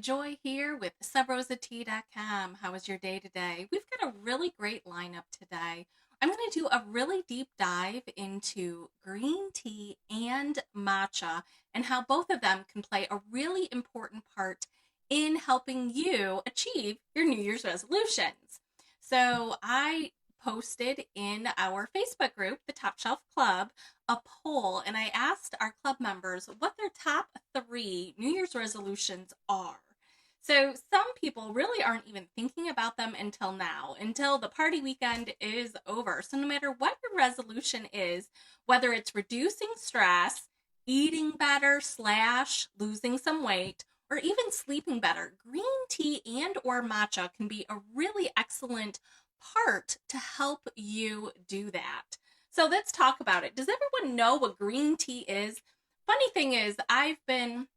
Joy here with subrosatea.com. How was your day today? We've got a really great lineup today. I'm going to do a really deep dive into green tea and matcha and how both of them can play a really important part in helping you achieve your New Year's resolutions. So I posted in our Facebook group, the Top Shelf Club, a poll, and I asked our club members what their top 3 New Year's resolutions are. So some people really aren't even thinking about them until now, until the party weekend is over. So no matter what your resolution is, whether it's reducing stress, eating better / losing some weight, or even sleeping better, green tea and or matcha can be a really excellent part to help you do that. So let's talk about it. Does everyone know what green tea is? Funny thing is, I've been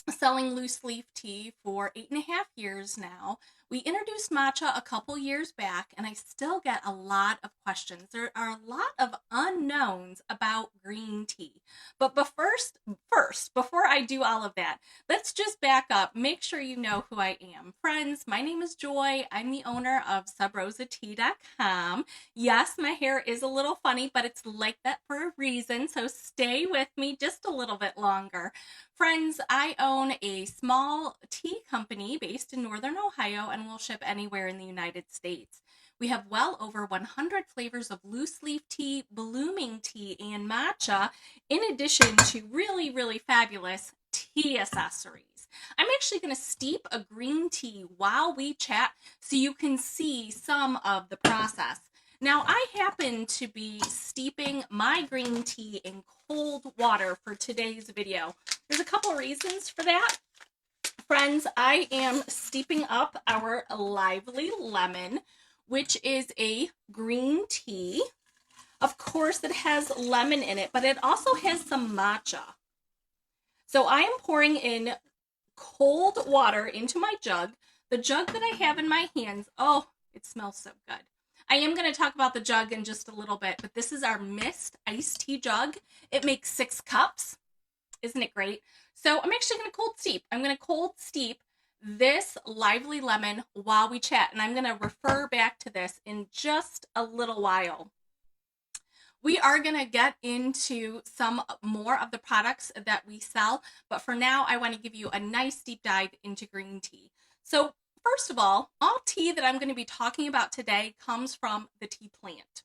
selling loose leaf tea for 8.5 years now. We introduced matcha a couple years back, and I still get a lot of questions. There are a lot of unknowns about green tea. But first, before I do all of that, let's just back up. Make sure you know who I am. Friends, my name is Joy. I'm the owner of subrosatea.com. Yes, my hair is a little funny, but it's like that for a reason, so stay with me just a little bit longer. Friends, I own a small tea company based in Northern Ohio and will ship anywhere in the United States. We have well over 100 flavors of loose leaf tea, blooming tea, and matcha, in addition to really, really fabulous tea accessories. I'm actually going to steep a green tea while we chat so you can see some of the process. Now, I happen to be steeping my green tea in cold water for today's video. There's a couple reasons for that. Friends, I am steeping up our Lively Lemon, which is a green tea. Of course, it has lemon in it, but it also has some matcha. So I am pouring in cold water into my jug. The jug that I have in my hands, oh, it smells so good. I am going to talk about the jug in just a little bit, but this is our mist iced tea jug. It makes 6 cups. Isn't it great? So I'm actually going to cold steep. I'm going to cold steep this Lively Lemon while we chat, and I'm going to refer back to this in just a little while. We are going to get into some more of the products that we sell, but for now, I want to give you a nice deep dive into green tea. So first of all tea that I'm going to be talking about today comes from the tea plant.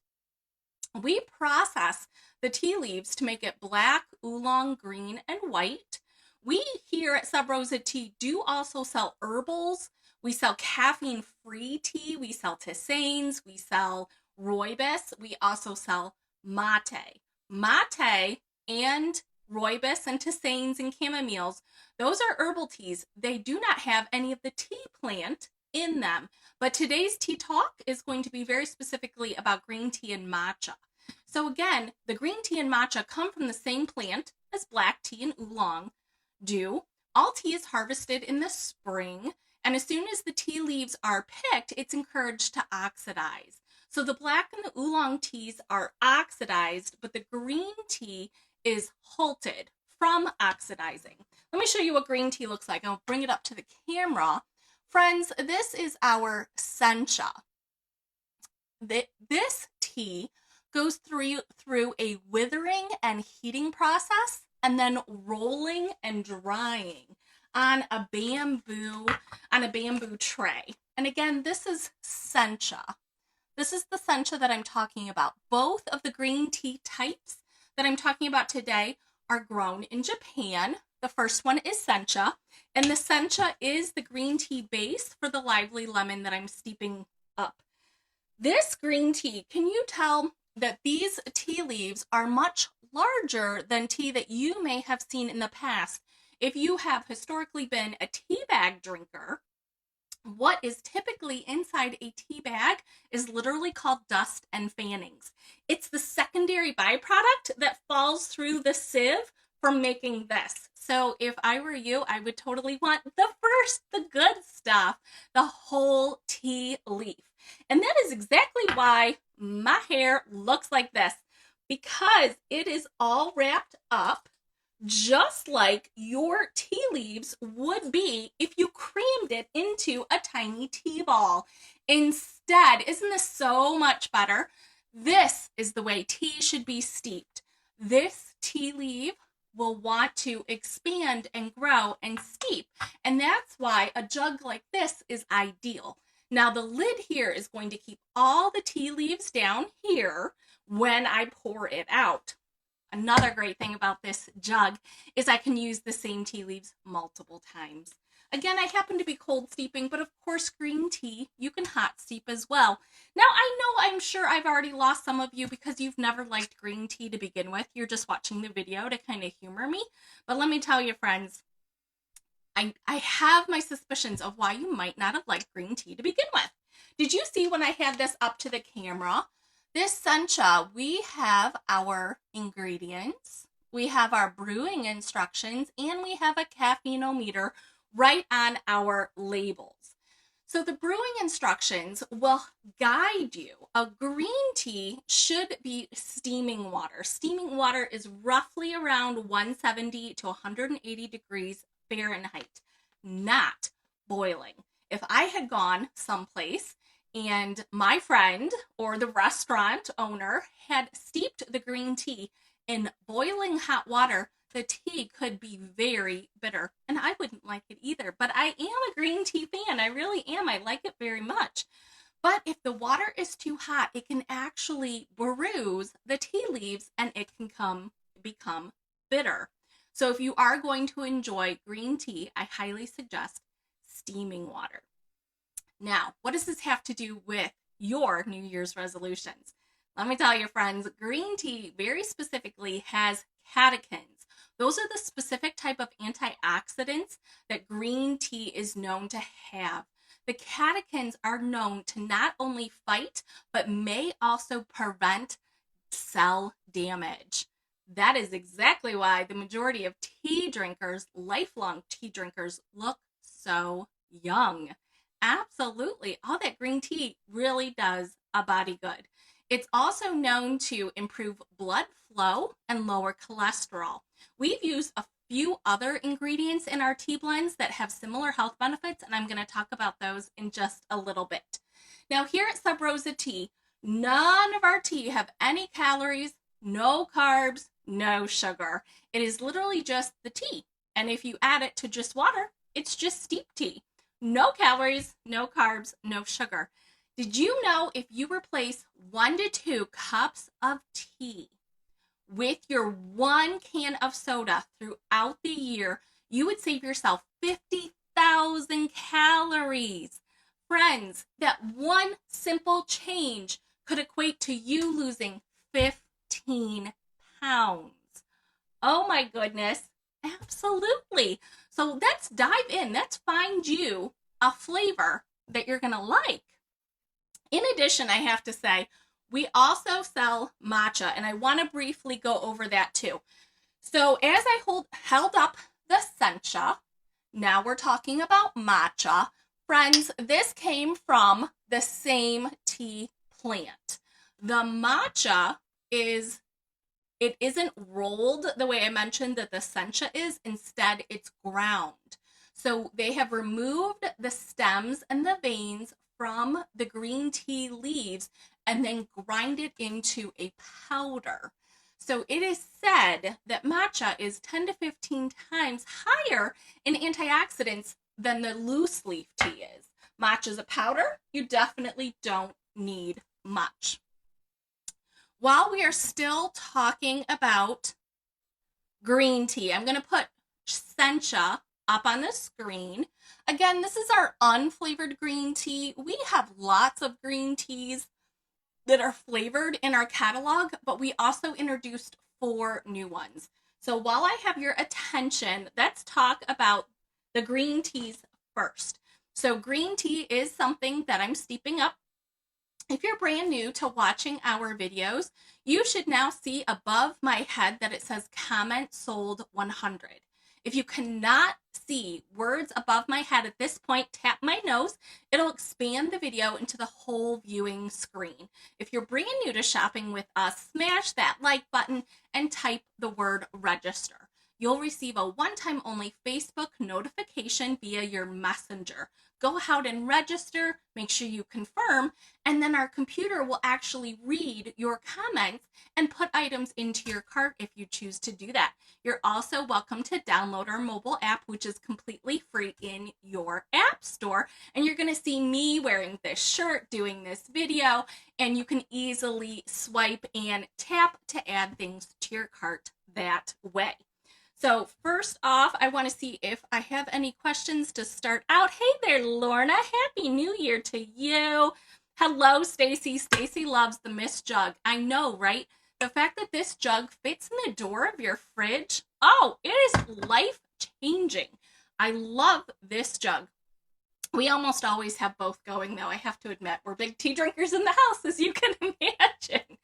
We process the tea leaves to make it black, oolong, green, and white. We here at Sub Rosa Tea do also sell herbals. We sell caffeine-free tea. We sell tisanes. We sell rooibos. We also sell mate. Mate and rooibos and tisanes and chamomiles, those are herbal teas. They do not have any of the tea plant in them. But today's tea talk is going to be very specifically about green tea and matcha. So again, the green tea and matcha come from the same plant as black tea and oolong do. All tea is harvested in the spring, and as soon as the tea leaves are picked, it's encouraged to oxidize. So the black and the oolong teas are oxidized, but the green tea is halted from oxidizing. Let me show you what green tea looks like. I'll bring it up to the camera. Friends, this is our Sencha. This tea goes through a withering and heating process and then rolling and drying on a bamboo tray. And again, this is Sencha. This is the Sencha that I'm talking about. Both of the green tea types that I'm talking about today are grown in Japan. The first one is Sencha, and the Sencha is the green tea base for the Lively Lemon that I'm steeping up. This green tea, can you tell that these tea leaves are much larger than tea that you may have seen in the past? If you have historically been a tea bag drinker, what is typically inside a tea bag is literally called dust and fannings. It's the secondary byproduct that falls through the sieve from making this. So if I were you, I would totally want the good stuff, the whole tea leaf. And that is exactly why my hair looks like this, because it is all wrapped up just like your tea leaves would be if you tiny tea ball. Instead, isn't this so much better? This is the way tea should be steeped. This tea leaf will want to expand and grow and steep. And that's why a jug like this is ideal. Now the lid here is going to keep all the tea leaves down here when I pour it out. Another great thing about this jug is I can use the same tea leaves multiple times. Again, I happen to be cold steeping, but of course green tea, you can hot steep as well. Now I'm sure I've already lost some of you because you've never liked green tea to begin with. You're just watching the video to kind of humor me. But let me tell you, friends, I have my suspicions of why you might not have liked green tea to begin with. Did you see when I had this up to the camera? This Sencha, we have our ingredients, we have our brewing instructions, and we have a caffeine-o-meter right on our labels. So the brewing instructions will guide you. A green tea should be steaming water. Steaming water is roughly around 170 to 180 degrees Fahrenheit, not boiling. If I had gone someplace and my friend or the restaurant owner had steeped the green tea in boiling hot water, the tea could be very bitter, and I wouldn't like it either. But I am a green tea fan. I really am. I like it very much. But if the water is too hot, it can actually bruise the tea leaves and it can become bitter. So if you are going to enjoy green tea, I highly suggest steaming water. Now, what does this have to do with your New Year's resolutions? Let me tell you, friends, green tea very specifically has catechins. Those are the specific type of antioxidants that green tea is known to have. The catechins are known to not only fight, but may also prevent cell damage. That is exactly why the majority of tea drinkers, lifelong tea drinkers, look so young. Absolutely. All that green tea really does a body good. It's also known to improve blood flow and lower cholesterol. We've used a few other ingredients in our tea blends that have similar health benefits, and I'm going to talk about those in just a little bit. Now, here at Sub Rosa Tea, none of our tea have any calories, no carbs, no sugar. It is literally just the tea. And if you add it to just water, it's just steep tea. No calories, no carbs, no sugar. Did you know if you replace 1 to 2 cups of tea with your 1 can of soda throughout the year, you would save yourself 50,000 calories. Friends, that one simple change could equate to you losing 15 pounds. Oh my goodness, absolutely. So let's dive in. Let's find you a flavor that you're going to like. In addition, I have to say, we also sell matcha, and I want to briefly go over that too. So as I held up the Sencha, now we're talking about matcha. Friends, this came from the same tea plant. The matcha isn't rolled the way I mentioned that the Sencha is. Instead, it's ground. So they have removed the stems and the veins from the green tea leaves and then grind it into a powder. So it is said that matcha is 10 to 15 times higher in antioxidants than the loose leaf tea is. Matcha is a powder. You definitely don't need much. While we are still talking about green tea, I'm going to put Sencha up on the screen. Again, this is our unflavored green tea. We have lots of green teas that are flavored in our catalog, but we also introduced 4 new ones. So while I have your attention, let's talk about the green teas first. So green tea is something that I'm steeping up. If you're brand new to watching our videos, you should now see above my head that it says comment sold 100. If you cannot see words above my head at this point, tap my nose. It'll expand the video into the whole viewing screen. If you're brand new to shopping with us, smash that like button and type the word register. you'll receive a one-time only Facebook notification via your messenger. Go ahead and register, make sure you confirm, and then our computer will actually read your comments and put items into your cart if you choose to do that. You're also welcome to download our mobile app, which is completely free in your app store. And you're going to see me wearing this shirt, doing this video, and you can easily swipe and tap to add things to your cart that way. So first off, I want to see if I have any questions to start out. Hey there, Lorna. Happy New Year to you. Hello, Stacy. Stacy loves the Mist jug. I know, right? The fact that this jug fits in the door of your fridge, oh, it is life-changing. I love this jug. We almost always have both going, though, I have to admit. We're big tea drinkers in the house, as you can imagine.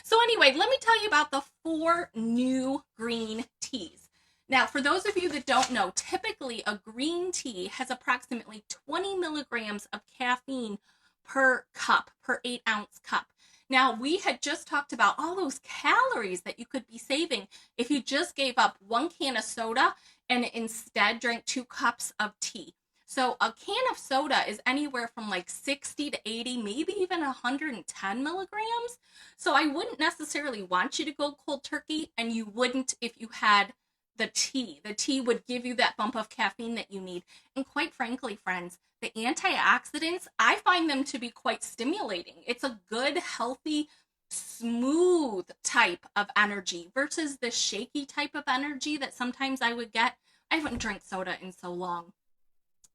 So anyway, let me tell you about the 4 new green teas. Now, for those of you that don't know, typically a green tea has approximately 20 milligrams of caffeine per cup, per 8-ounce cup. Now, we had just talked about all those calories that you could be saving if you just gave up 1 can of soda and instead drank 2 cups of tea. So a can of soda is anywhere from like 60 to 80, maybe even 110 milligrams. So I wouldn't necessarily want you to go cold turkey, and you wouldn't if you had the tea. The tea would give you that bump of caffeine that you need. And quite frankly, friends, the antioxidants, I find them to be quite stimulating. It's a good, healthy, smooth type of energy versus the shaky type of energy that sometimes I would get. I haven't drank soda in so long,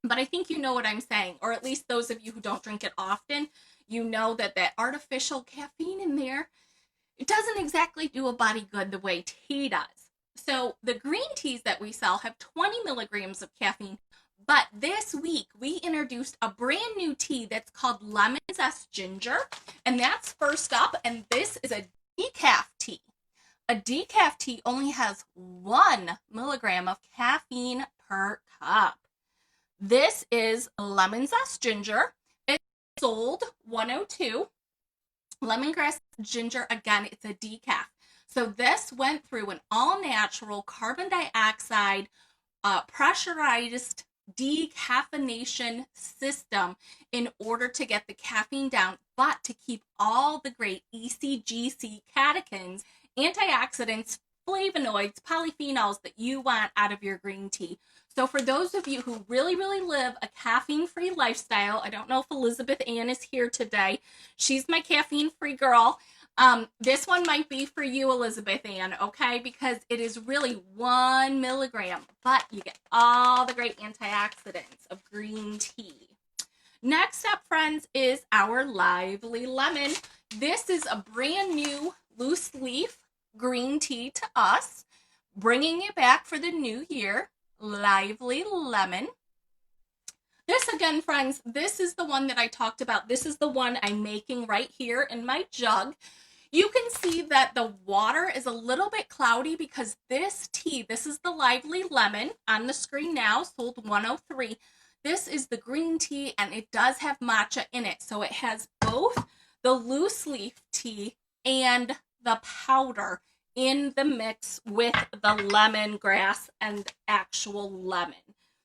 but I think you know what I'm saying, or at least those of you who don't drink it often, you know that that artificial caffeine in there, it doesn't exactly do a body good the way tea does. So the green teas that we sell have 20 milligrams of caffeine, but this week we introduced a brand new tea that's called Lemon Zest Ginger, and that's first up, and this is a decaf tea. A decaf tea only has 1 milligram of caffeine per cup. This is Lemon Zest Ginger. It's sold $102. Lemongrass ginger, again, it's a decaf. So this went through an all-natural carbon dioxide pressurized decaffeination system in order to get the caffeine down, but to keep all the great ECGC catechins, antioxidants, flavonoids, polyphenols that you want out of your green tea. So for those of you who really, really live a caffeine-free lifestyle, I don't know if Elizabeth Ann is here today. She's my caffeine-free girl. This one might be for you, Elizabeth Ann, okay? Because it is really 1 milligram, but you get all the great antioxidants of green tea. Next up, friends, is our Lively Lemon. This is a brand new loose leaf green tea to us, bringing it back for the new year. Lively Lemon. This again, friends, this is the one that I talked about. This is the one I'm making right here in my jug. You can see that the water is a little bit cloudy because this tea, this is the Lively Lemon on the screen now, sold $103. This is the green tea, and it does have matcha in it. So it has both the loose leaf tea and the powder in the mix with the lemongrass and actual lemon.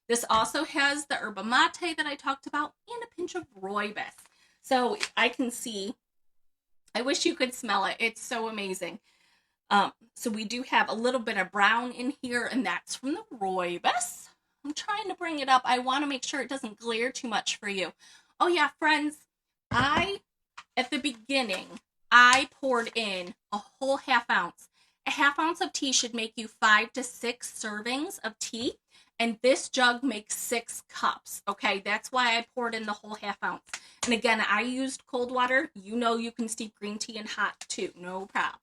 This also has the yerba mate that I talked about and a pinch of rooibos. So I can see, I wish you could smell it. It's so amazing. So we do have a little bit of brown in here, and that's from the rooibos. I'm trying to bring it up. I want to make sure it doesn't glare too much for you. Oh yeah, friends, at the beginning, I poured in a whole half ounce. A half ounce of tea should make you 5 to 6 servings of tea. And this jug makes 6 cups, okay? That's why I poured in the whole half ounce. And again, I used cold water. You know you can steep green tea in hot too, no problem.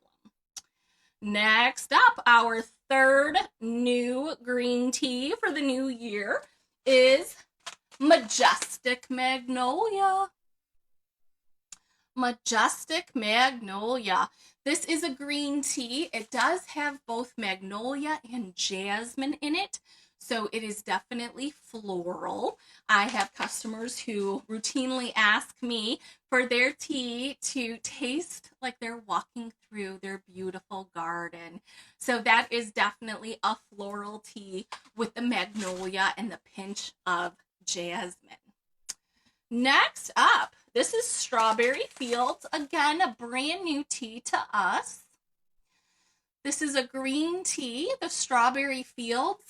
Next up, our third new green tea for the new year is Majestic Magnolia. Majestic Magnolia. This is a green tea. It does have both magnolia and jasmine in it. So it is definitely floral. I have customers who routinely ask me for their tea to taste like they're walking through their beautiful garden. So that is definitely a floral tea with the magnolia and the pinch of jasmine. Next up, this is Strawberry Fields. Again, a brand new tea to us. This is a green tea, the Strawberry Fields.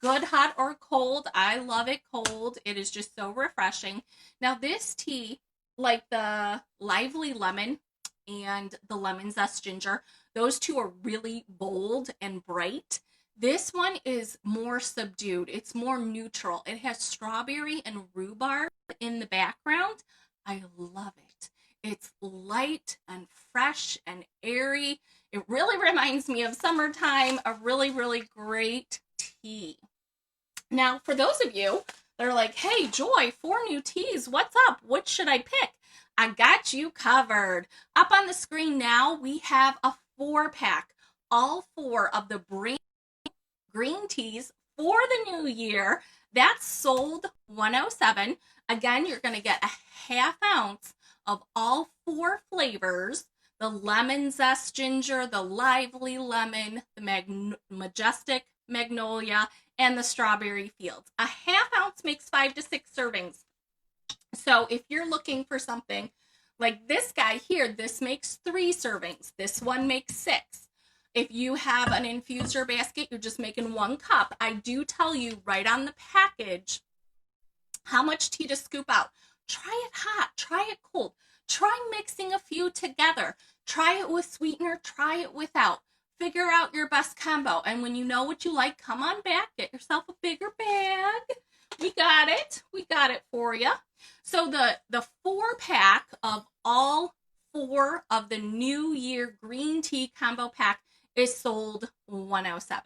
Good, hot, or cold. I love it cold. It is just so refreshing. Now, this tea, like the Lively Lemon and the Lemon Zest Ginger, those two are really bold and bright. This one is more subdued. It's more neutral. It has strawberry and rhubarb in the background. I love it. It's light and fresh and airy. It really reminds me of summertime, a really, really great tea. Now, for those of you that are like, hey, Joy, 4 new teas, what's up? What should I pick? I got you covered. Up on the screen now, we have a 4-pack, all 4 of the brand green teas for the new year. That's sold $107. Again, you're going to get a half ounce of all 4 flavors: the lemon zest ginger, the lively lemon, the majestic magnolia, and the strawberry fields. A half ounce makes 5 to 6 servings. So if you're looking for something like this guy here, this makes 3 servings. This one makes 6. If you have an infuser basket, you're just making 1 cup. I do tell you right on the package how much tea to scoop out. Try it hot, try it cold. Try mixing a few together. Try it with sweetener, try it without. Figure out your best combo. And when you know what you like, come on back, get yourself a bigger bag. We got it. We got it for you. So the 4-pack of all 4 of the New Year green tea combo pack is sold $107.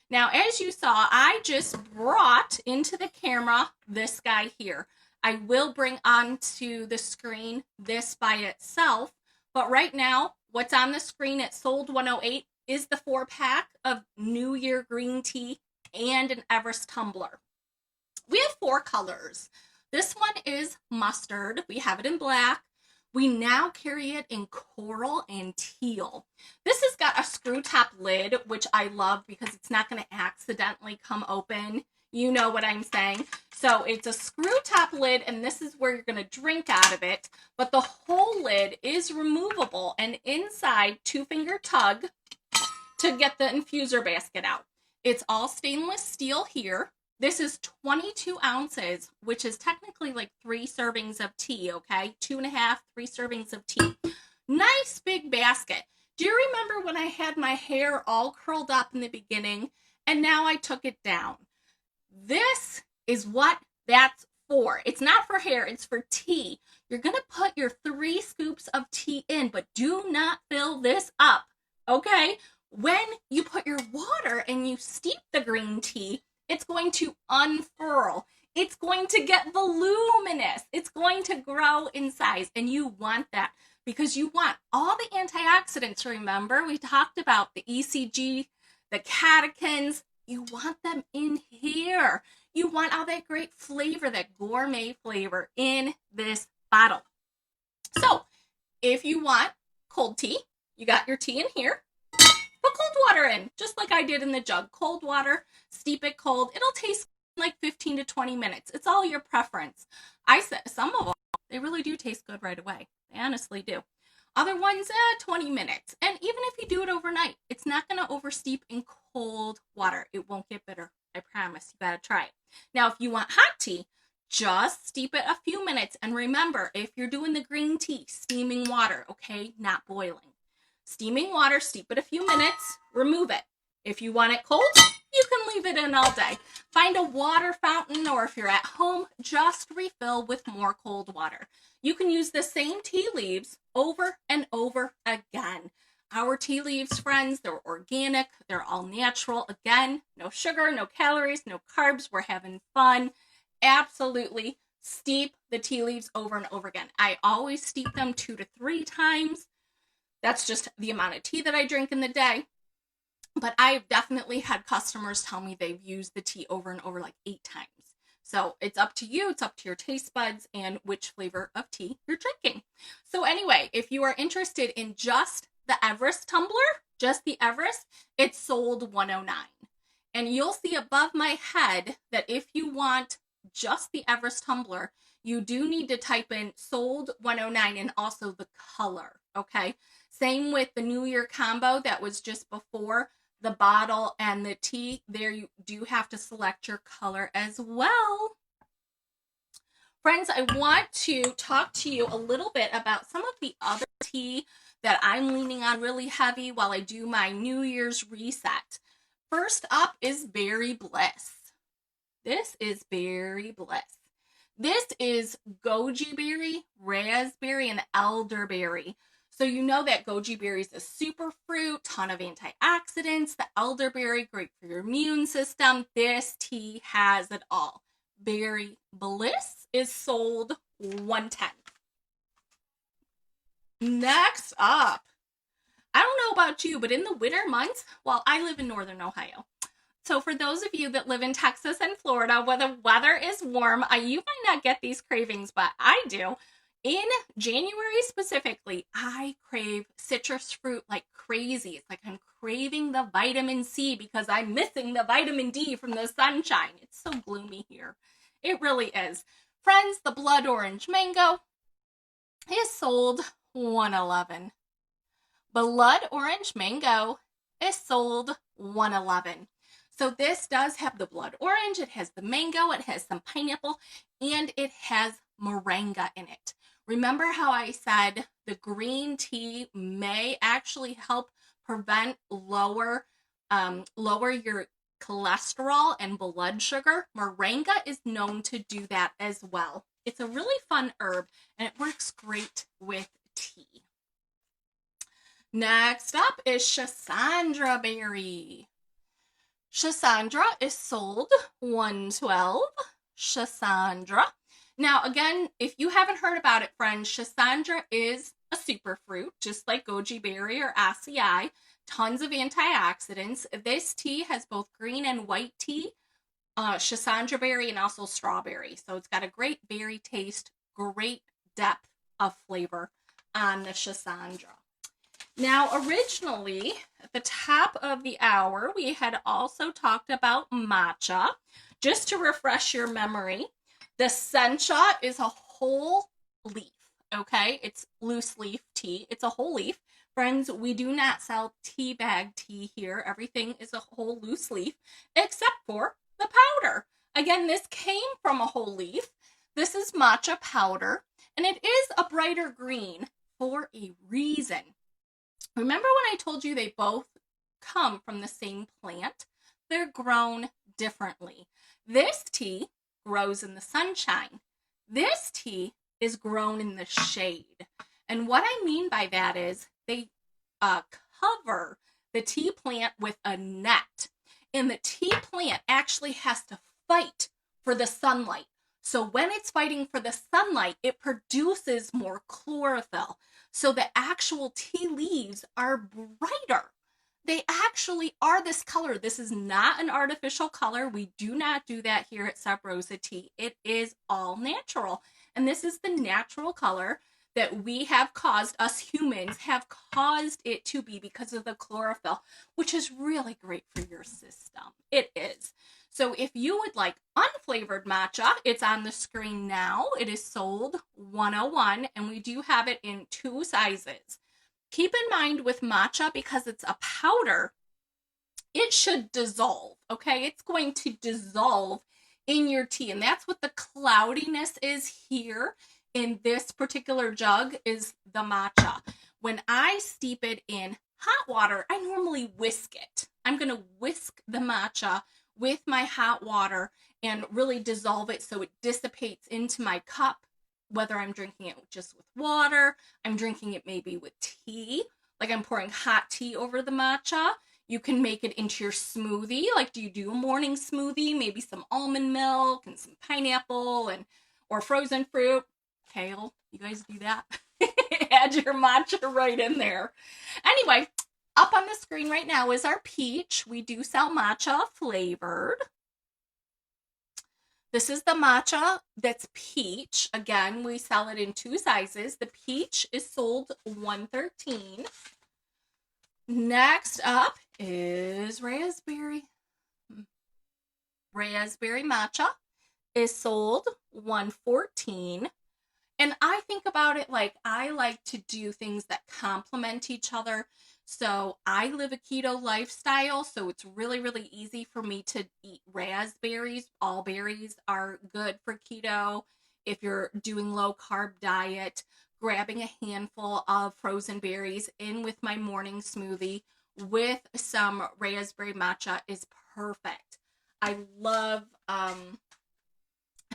Now, as you saw, I just brought into the camera this guy here. I will bring onto the screen this by itself, but right now, what's on the screen at sold $108 is the 4-pack of New Year green tea and an Everest tumbler. We have 4 colors. This one is mustard. We have it in black. We now carry it in coral and teal. This has got a screw top lid, which I love because it's not going to accidentally come open. You know what I'm saying. So it's a screw top lid, and this is where you're going to drink out of it. But the whole lid is removable, and inside, 2-finger tug to get the infuser basket out. It's all stainless steel here. This is 22 ounces, which is technically like 3 servings of tea, okay? 2.5, 3 servings of tea. Nice big basket. Do you remember when I had my hair all curled up in the beginning, and now I took it down? This is what that's for. It's not for hair, it's for tea. You're going to put your 3 scoops of tea in, but do not fill this up, okay? When you put your water and you steep the green tea, it's going to unfurl. It's going to get voluminous. It's going to grow in size, and you want that because you want all the antioxidants. Remember, we talked about the ECG, the catechins. You want them in here. You want all that great flavor, that gourmet flavor in this bottle. So if you want cold tea, you got your tea in here. Put cold water in, just like I did in the jug. Cold water, steep it cold. It'll taste like 15 to 20 minutes. It's all your preference. I said some of them, they really do taste good right away. They honestly do. Other ones, 20 minutes. And even if you do it overnight, it's not going to oversteep in cold water. It won't get bitter. I promise. You got to try it. Now, if you want hot tea, just steep it a few minutes. And remember, if you're doing the green tea, steaming water, okay? Not boiling. Steaming water, steep it a few minutes, remove it. If you want it cold, you can leave it in all day. Find a water fountain, or if you're at home, just refill with more cold water. You can use the same tea leaves over and over again. Our tea leaves, friends, they're organic, they're all natural. Again, no sugar, no calories, no carbs. We're having fun. Absolutely steep the tea leaves over and over again. I always steep them 2 to 3 times. That's just the amount of tea that I drink in the day. but I've definitely had customers tell me they've used the tea over and over like 8 times. So it's up to you. It's up to your taste buds and which flavor of tea you're drinking. So anyway, if you are interested in just the Everest tumbler, just the Everest, it's sold $109. And you'll see above my head that if you want just the Everest tumbler, you do need to type in sold $109 and also the color, okay? Same with the New Year combo that was just before the bottle and the tea. There you do have to select your color as well. Friends, I want to talk to you a little bit about some of the other tea that I'm leaning on really heavy while I do my New Year's reset. First up is Berry Bliss. This is Berry Bliss. This is goji berry, raspberry, and elderberry. So you know that goji berry is a superfruit, ton of antioxidants. The elderberry, great for your immune system. This tea has it all. Berry Bliss is sold $110. Next up, I don't know about you, but in the winter months, well, I live in Northern Ohio. So for those of you that live in Texas and Florida, where the weather is warm, you might not get these cravings, but I do. In January specifically, I crave citrus fruit like crazy. It's like I'm craving the vitamin C because I'm missing the vitamin D from the sunshine. It's so gloomy here. It really is. Friends, the blood orange mango is sold $111. Blood orange mango is sold $111. So this does have the blood orange, it has the mango, it has some pineapple, and it has moringa in it. Remember how I said the green tea may actually help prevent lower your cholesterol and blood sugar? Moringa is known to do that as well. It's a really fun herb, and it works great with tea. Next up is Schizandra Berry. Schizandra is sold $112. Schizandra. Now, again, if you haven't heard about it, friends, Schizandra is a superfruit, just like goji berry or acai. Tons of antioxidants. This tea has both green and white tea, Schizandra berry, and also strawberry. So it's got a great berry taste, great depth of flavor on the Schizandra. Now, originally, at the top of the hour, we had also talked about matcha. Just to refresh your memory, the Sencha is a whole leaf, okay? It's loose leaf tea. It's a whole leaf. Friends, we do not sell tea bag tea here. Everything is a whole loose leaf, except for the powder. Again, this came from a whole leaf. This is matcha powder, and it is a brighter green for a reason. Remember when I told you they both come from the same plant? They're grown differently. This tea grows in the sunshine. This tea is grown in the shade. And what I mean by that is they cover the tea plant with a net. And the tea plant actually has to fight for the sunlight. So when it's fighting for the sunlight, it produces more chlorophyll. So the actual tea leaves are brighter. They actually are this color. This is not an artificial color. We do not do that here at Sub Rosa Tea. It is all natural. And this is the natural color that we have caused, us humans have caused it to be because of the chlorophyll, which is really great for your system. It is. So if you would like unflavored matcha, it's on the screen now. It is sold $101, and we do have it in 2 sizes. Keep in mind with matcha, because it's a powder, it should dissolve, okay? It's going to dissolve in your tea, and that's what the cloudiness is here in this particular jug is the matcha. When I steep it in hot water, I normally whisk it. I'm going to whisk the matcha with my hot water and really dissolve it so it dissipates into my cup, whether I'm drinking it just with water, I'm drinking it maybe with tea, like I'm pouring hot tea over the matcha. You can make it into your smoothie. Like, do you do a morning smoothie? Maybe some almond milk and some pineapple or frozen fruit, kale. You guys do that? Add your matcha right in there. Anyway, Up on the screen right now is our peach. We do sell matcha flavored. This is the matcha that's peach. Again, we sell it in 2 sizes. The peach is sold $113. Next up is raspberry. Raspberry matcha is sold $114. And I think about it like I like to do things that complement each other. So I live a keto lifestyle, so it's really, really easy for me to eat raspberries. All berries are good for keto. If you're doing low carb diet, grabbing a handful of frozen berries in with my morning smoothie with some raspberry matcha is perfect. I love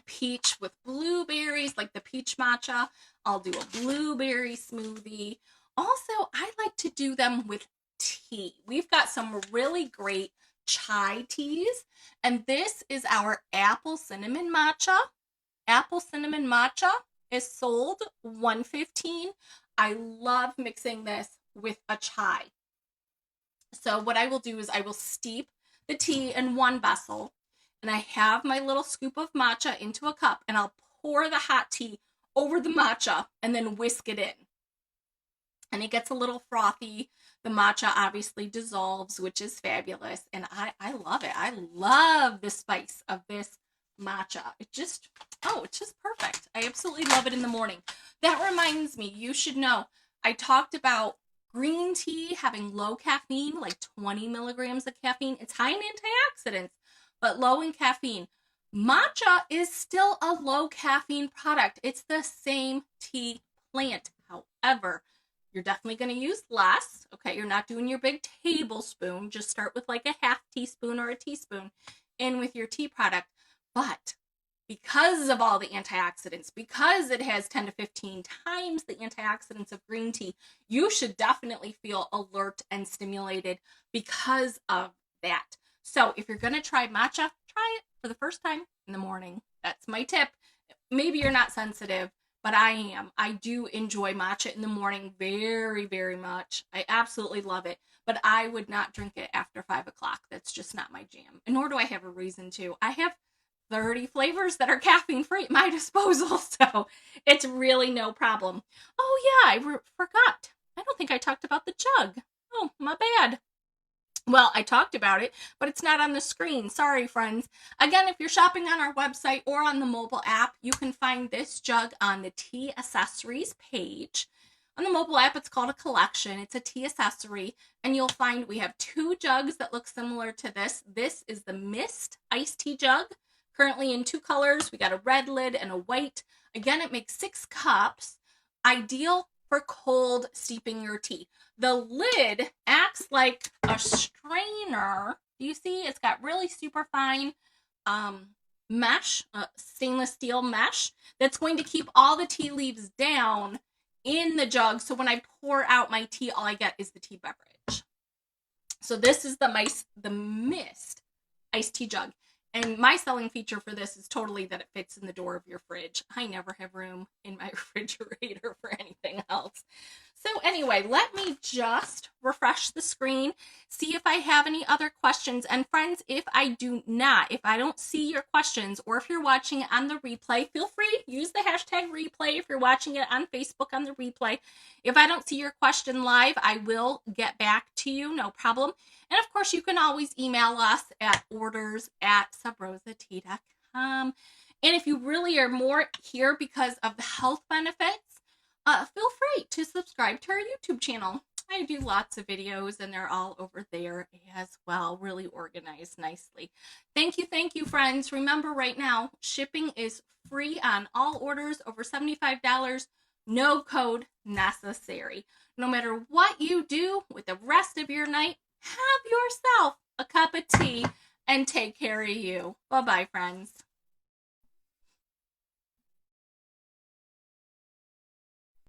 peach with blueberries, like the peach matcha. I'll do a blueberry smoothie. Also, I like to do them with tea. We've got some really great chai teas, and this is our apple cinnamon matcha. Apple cinnamon matcha is sold $115. I love mixing this with a chai. So what I will do is I will steep the tea in one vessel, and I have my little scoop of matcha into a cup, and I'll pour the hot tea over the matcha and then whisk it in. And it gets a little frothy. The matcha obviously dissolves, which is fabulous. And I love it. I love the spice of this matcha. It's just perfect. I absolutely love it in the morning. That reminds me, you should know, I talked about green tea having low caffeine, like 20 milligrams of caffeine. It's high in antioxidants, but low in caffeine. Matcha is still a low caffeine product. It's the same tea plant. However, you're definitely going to use less. Okay, you're not doing your big tablespoon. Just start with like a half teaspoon or a teaspoon in with your tea product. But because of all the antioxidants, because it has 10 to 15 times the antioxidants of green tea, you should definitely feel alert and stimulated because of that. So if you're going to try matcha, try it for the first time in the morning. That's my tip. Maybe you're not sensitive, but I am. I do enjoy matcha in the morning very, very much. I absolutely love it, but I would not drink it after 5 o'clock. That's just not my jam. And nor do I have a reason to. I have 30 flavors that are caffeine-free at my disposal, so it's really no problem. Oh yeah, I forgot. I don't think I talked about the jug. Oh, my bad. Well, I talked about it, but it's not on the screen. Sorry, friends. Again, if you're shopping on our website or on the mobile app, you can find this jug on the tea accessories page. On the mobile app, it's called a collection. It's a tea accessory, and you'll find we have 2 jugs that look similar to this. This is the Mist iced tea jug, currently in 2 colors. We got a red lid and a white. Again, it makes 6 cups. Ideal for cold steeping your tea. The lid acts like a strainer. Do you see? It's got really super fine mesh, stainless steel mesh that's going to keep all the tea leaves down in the jug. So when I pour out my tea, all I get is the tea beverage. So this is the Mist iced tea jug. And my selling feature for this is totally that it fits in the door of your fridge. I never have room in my refrigerator for anything else. So anyway, let me just refresh the screen, see if I have any other questions. And friends, if I don't see your questions, or if you're watching it on the replay, feel free, use the hashtag replay if you're watching it on Facebook on the replay. If I don't see your question live, I will get back to you, no problem. And of course, you can always email us at orders@subrosatea.com. And if you really are more here because of the health benefits, feel free to subscribe to our YouTube channel. I do lots of videos, and they're all over there as well, really organized nicely. Thank you, friends. Remember, right now, shipping is free on all orders over $75. No code necessary. No matter what you do with the rest of your night, have yourself a cup of tea and take care of you. Bye-bye, friends.